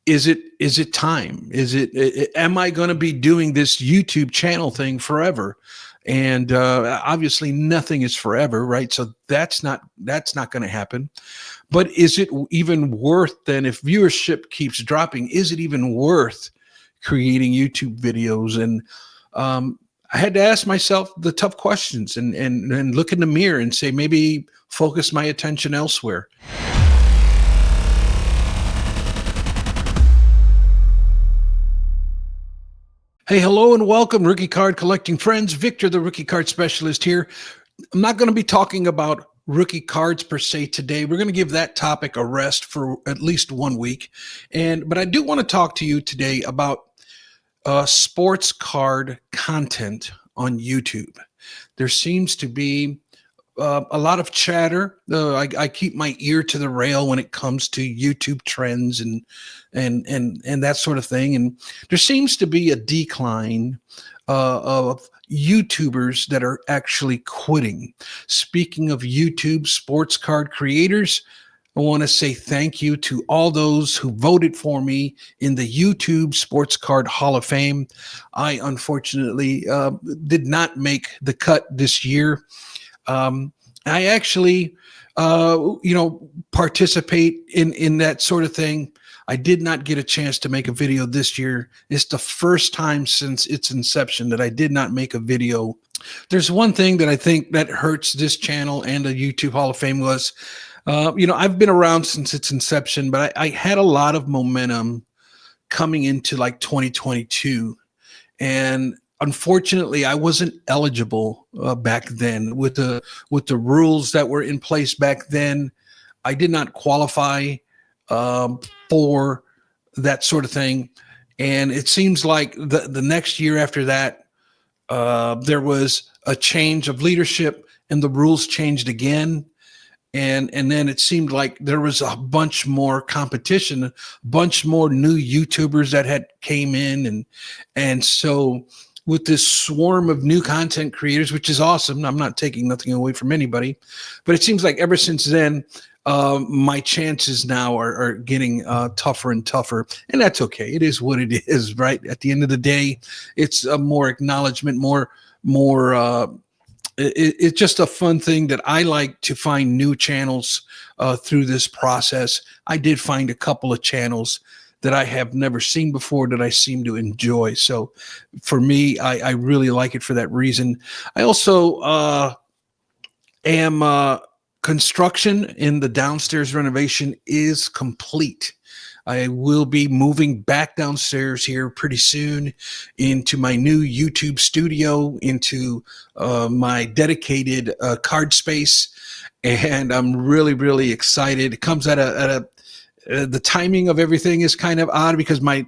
is it time? Am I going to be doing this YouTube channel thing forever? And obviously nothing is forever, right? So that's not going to happen. But is it even worth then, if viewership keeps dropping, is it even worth creating YouTube videos? And I had to ask myself the tough questions and look in the mirror and say, maybe focus my attention elsewhere. Hey, hello and welcome, rookie card collecting friends. Victor, the rookie card specialist here. I'm not going to be talking about rookie cards per se today. We're going to give that topic a rest for at least 1 week. But I do want to talk to you today about sports card content on YouTube. There seems to be a lot of chatter. I keep my ear to the rail when it comes to YouTube trends and that sort of thing. And there seems to be a decline of YouTubers that are actually quitting. Speaking of YouTube sports card creators, I want to say thank you to all those who voted for me in the YouTube Sports Card Hall of Fame. I unfortunately did not make the cut this year. I actually, participate in that sort of thing. I did not get a chance to make a video this year. It's the first time since its inception that I did not make a video. There's one thing that I think that hurts this channel and the YouTube Hall of Fame was, I've been around since its inception, but I had a lot of momentum coming into like 2022. And unfortunately, I wasn't eligible back then with the rules that were in place back then. I did not qualify for that sort of thing. And it seems like the next year after that, there was a change of leadership and the rules changed again. And then it seemed like there was a bunch more competition, a bunch more new YouTubers that had came in. And so with this swarm of new content creators, which is awesome, I'm not taking nothing away from anybody, but it seems like ever since then, my chances now are getting tougher and tougher, and that's okay. It is what it is, right? At the end of the day, it's more acknowledgement, more. It's just a fun thing that I like to find new channels through this process. I did find a couple of channels that I have never seen before that I seem to enjoy. So for me, I really like it for that reason. I also am construction in the downstairs renovation is complete. I will be moving back downstairs here pretty soon into my new YouTube studio, into my dedicated card space. And I'm really, really excited. It comes at the timing of everything is kind of odd because my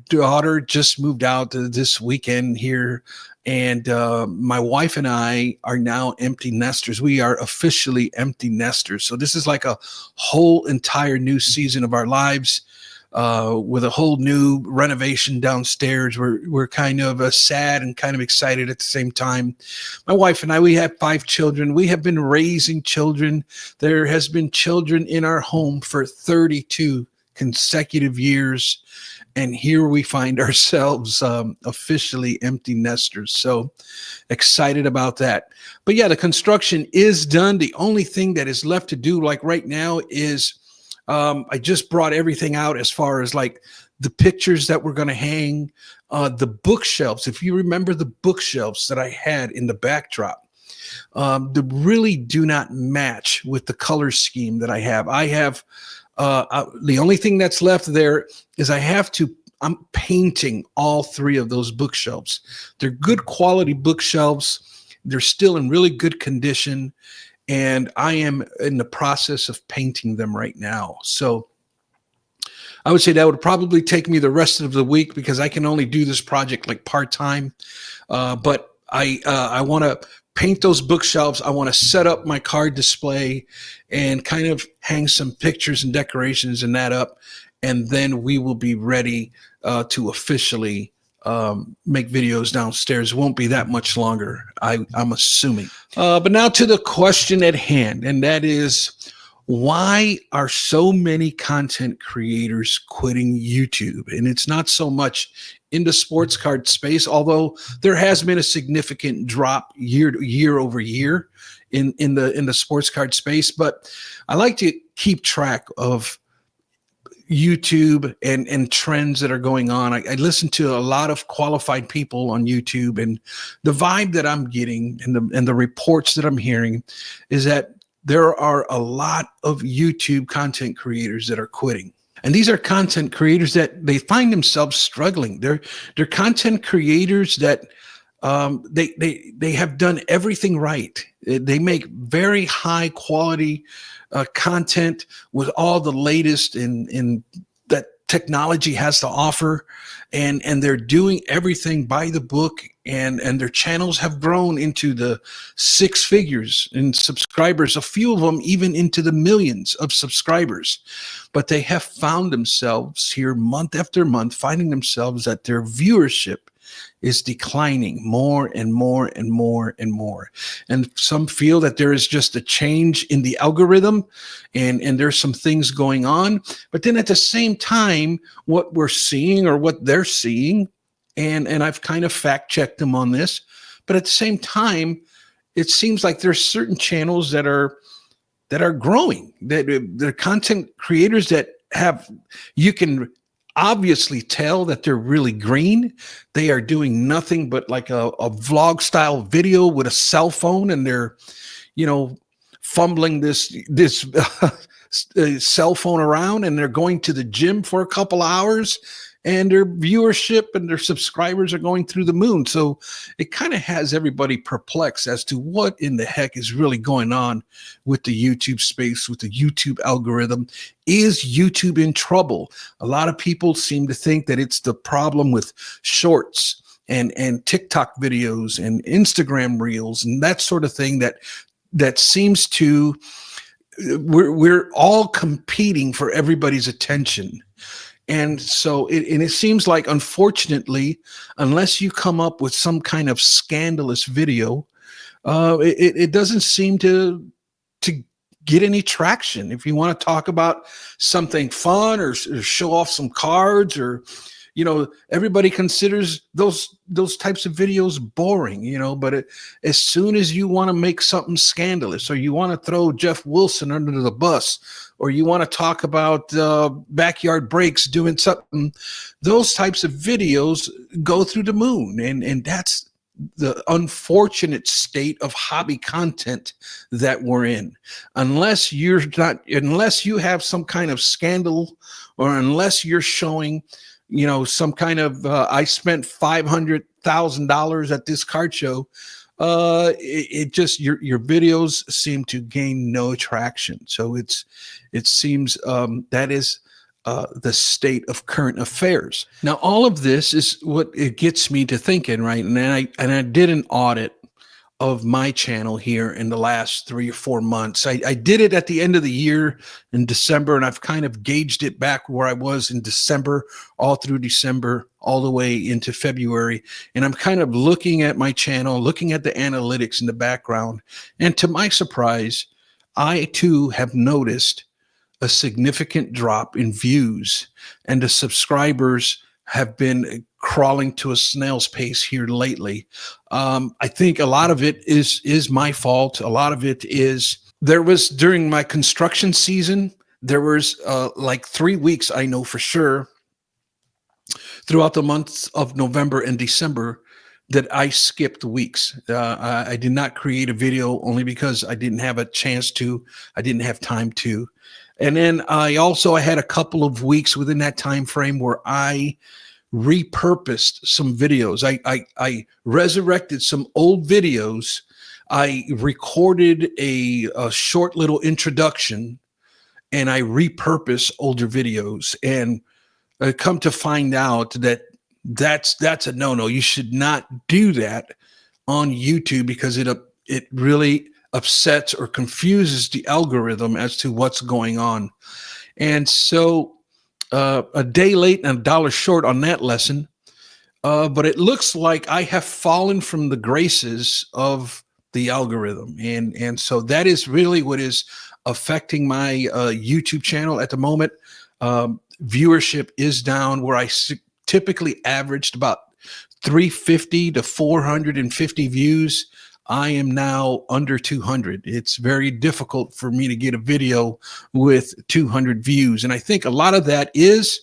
daughter just moved out this weekend here. And my wife and I are now empty nesters. We are officially empty nesters. So this is like a whole entire new season of our lives with a whole new renovation downstairs. We're kind of sad and kind of excited at the same time. My wife and I, we have 5 children. We have been raising children. There has been children in our home for 32 consecutive years. And here we find ourselves officially empty nesters. So excited about that. But yeah, the construction is done. The only thing that is left to do like right now is I just brought everything out as far as like the pictures that we're going to hang, the bookshelves. If you remember the bookshelves that I had in the backdrop, they really do not match with the color scheme that I have. The only thing that's left there is I'm painting all 3 of those bookshelves. They're good quality bookshelves. They're still in really good condition. And I am in the process of painting them right now. So I would say that would probably take me the rest of the week because I can only do this project like part-time. But I want to paint those bookshelves. I want to set up my card display and kind of hang some pictures and decorations and that up. And then we will be ready to officially make videos downstairs. It won't be that much longer, I'm assuming. But now to the question at hand, and that is, Why are so many content creators quitting YouTube? And it's not so much in the sports card space, although there has been a significant drop year over year in the sports card space. But I like to keep track of YouTube and trends that are going on. I listen to a lot of qualified people on YouTube, and the vibe that I'm getting and the reports that I'm hearing is that there are a lot of YouTube content creators that are quitting. And these are content creators that they find themselves struggling. They're content creators that they have done everything right. They make very high quality content with all the latest in that technology has to offer, and they're doing everything by the book, and their channels have grown into the six figures in subscribers, a few of them even into the millions of subscribers. But they have found themselves here month after month, finding themselves that their viewership is declining more and more and more and more. And some feel that there is just a change in the algorithm, and there's some things going on. But then at the same time, what we're seeing or what they're seeing, and I've kind of fact checked them on this, but at the same time, it seems like there's certain channels that are growing, that they're content creators that have, you can obviously tell that they're really green. They are doing nothing but like a vlog style video with a cell phone, and they're, fumbling this cell phone around, and they're going to the gym for a couple hours, and their viewership and their subscribers are going through the moon. So it kind of has everybody perplexed as to what in the heck is really going on with the YouTube space, with the YouTube algorithm. Is YouTube in trouble? A lot of people seem to think that it's the problem with shorts and TikTok videos and Instagram reels and that sort of thing, that seems to, we're all competing for everybody's attention. And so it seems like, unfortunately, unless you come up with some kind of scandalous video, it doesn't seem to get any traction. If you want to talk about something fun or show off some cards, or everybody considers those types of videos boring, but as soon as you want to make something scandalous, or you want to throw Jeff Wilson under the bus, or you want to talk about backyard breaks doing something, those types of videos go through the moon. And that's the unfortunate state of hobby content that we're in. Unless you have some kind of scandal, or unless you're showing, some kind of, I spent $500,000 at this card show, it just, your videos seem to gain no traction. So it seems that is the state of current affairs. Now, all of this is what it gets me to thinking, right? And I did an audit of my channel here in the last 3 or 4 months. I did it at the end of the year in December, and I've kind of gauged it back where I was in December, all through December, all the way into February. And I'm kind of looking at my channel, looking at the analytics in the background. And to my surprise, I too have noticed a significant drop in views, and the subscribers have been crawling to a snail's pace here lately. I think a lot of it is my fault. A lot of it is, there was, during my construction season, there was like 3 weeks, I know for sure, throughout the months of November and December, that I skipped weeks. I did not create a video only because I didn't have a chance to, I didn't have time to. And then I had a couple of weeks within that time frame where I repurposed some videos. I resurrected some old videos. I recorded a short little introduction, and I repurposed older videos. And I come to find out that that's a no-no. You should not do that on YouTube, because it really upsets or confuses the algorithm as to what's going on. And so a day late and a dollar short on that lesson. But it looks like I have fallen from the graces of the algorithm. And so that is really what is affecting my YouTube channel at the moment. Viewership is down where I typically averaged about 350 to 450 views. I am now under 200. It's very difficult for me to get a video with 200 views. And I think a lot of that is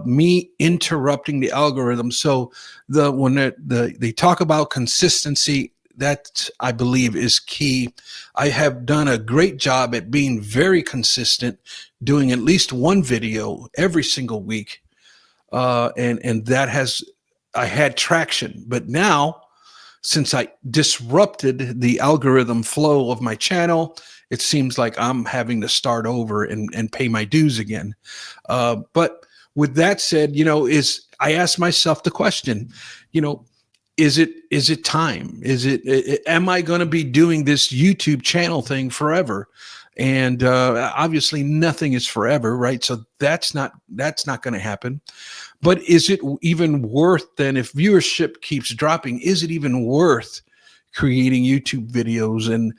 me interrupting the algorithm. So when they talk about consistency, that I believe is key. I have done a great job at being very consistent, doing at least one video every single week. And that I had traction. But now, since I disrupted the algorithm flow of my channel, it seems like I'm having to start over and pay my dues again. But with that said, I ask myself the question, is it time? Am I going to be doing this YouTube channel thing forever? And obviously nothing is forever, right? So that's not going to happen. But is it even worth then, if viewership keeps dropping, is it even worth creating YouTube videos? And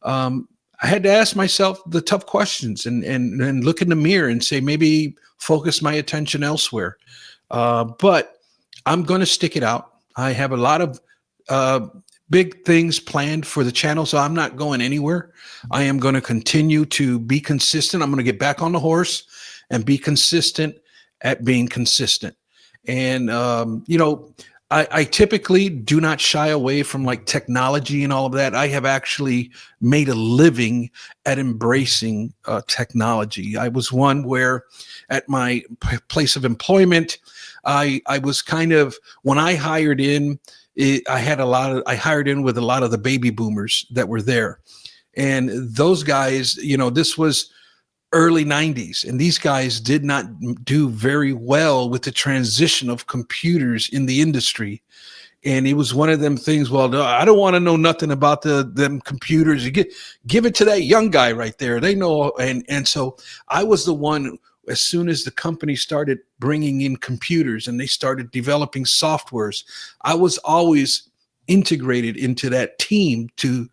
I had to ask myself the tough questions and look in the mirror and say, maybe focus my attention elsewhere. But I'm going to stick it out. I have a lot of big things planned for the channel, so I'm not going anywhere. I am going to continue to be consistent. I'm going to get back on the horse and be consistent at being consistent. And, I typically do not shy away from like technology and all of that. I have actually made a living at embracing technology. I was one where at my place of employment, I was kind of, when I hired in, I hired in with a lot of the baby boomers that were there. And those guys, this was early 90s, and these guys did not do very well with the transition of computers in the industry. And it was one of them things, well, I don't want to know nothing about them computers. You give it to that young guy right there. They know. And so I was the one, as soon as the company started bringing in computers and they started developing softwares, I was always integrated into that team to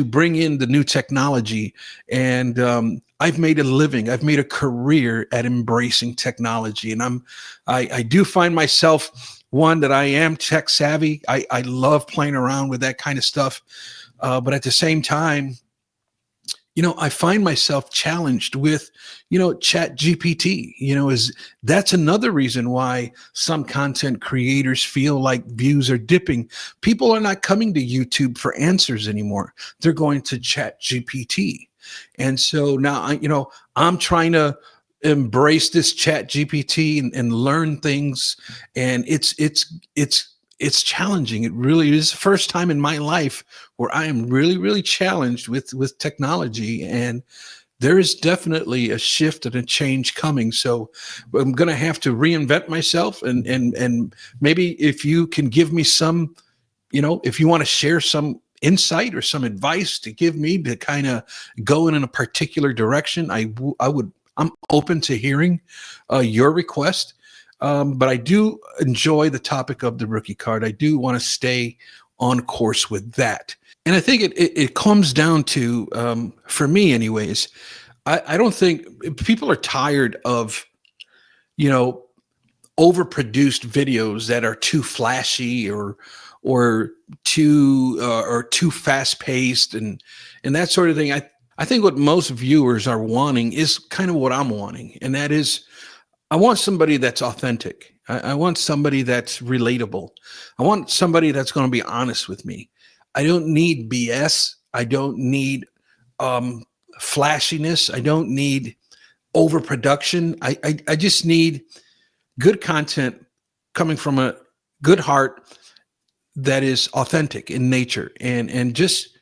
bring in the new technology. And I've made a living. I've made a career at embracing technology. And I do find myself one that I am tech savvy. I love playing around with that kind of stuff. But at the same time, I find myself challenged with, Chat GPT, that's another reason why some content creators feel like views are dipping. People are not coming to YouTube for answers anymore. They're going to Chat GPT. And so now, I'm trying to embrace this Chat GPT and learn things. And it's challenging. It really is the first time in my life where I am really, really challenged with technology. And there is definitely a shift and a change coming. So I'm going to have to reinvent myself. And maybe if you can give me some, if you want to share some insight or some advice to give me to kind of go in a particular direction, I'm open to hearing your request. But I do enjoy the topic of the rookie card. I do want to stay on course with that. And I think it comes down to, for me anyways, I don't think people are tired of, overproduced videos that are too flashy or too fast paced and that sort of thing. I think what most viewers are wanting is kind of what I'm wanting. And that is, I want somebody that's authentic. I want somebody that's relatable. I want somebody that's going to be honest with me. I don't need BS. I don't need flashiness. I don't need overproduction. I just need good content coming from a good heart that is authentic in nature and just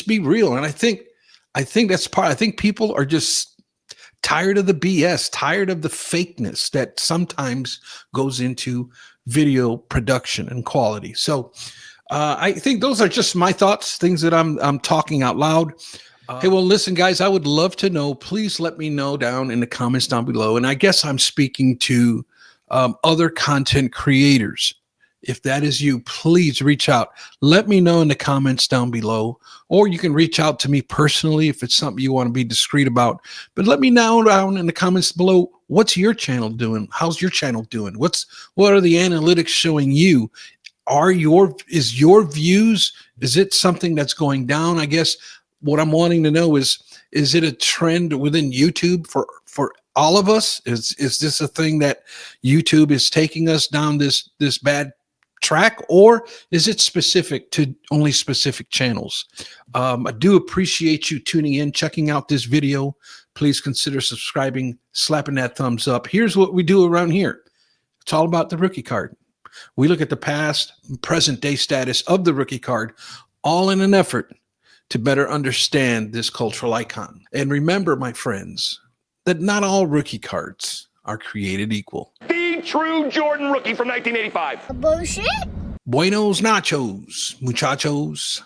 be real. And I think that's part. I think people are just tired of the BS, tired of the fakeness that sometimes goes into video production and quality. So I think those are just my thoughts, things that I'm talking out loud. Hey, well, listen, guys, I would love to know. Please let me know down in the comments down below. And I guess I'm speaking to other content creators. If that is you, please reach out. Let me know in the comments down below, or you can reach out to me personally if it's something you want to be discreet about. But let me know down in the comments below, what's your channel doing? How's your channel doing? What are the analytics showing you? Is your views, is it something that's going down? I guess what I'm wanting to know is it a trend within YouTube for all of us? Is this a thing that YouTube is taking us down this bad track, or is it specific to only specific channels? I do appreciate you tuning in, checking out this video. Please consider subscribing, slapping that thumbs up. Here's what we do around here. It's all about the rookie card. We look at the past, present day status of the rookie card, all in an effort to better understand this cultural icon. And remember, my friends, that not all rookie cards are created equal. The true Jordan rookie from 1985. Bullshit. Buenos nachos, muchachos.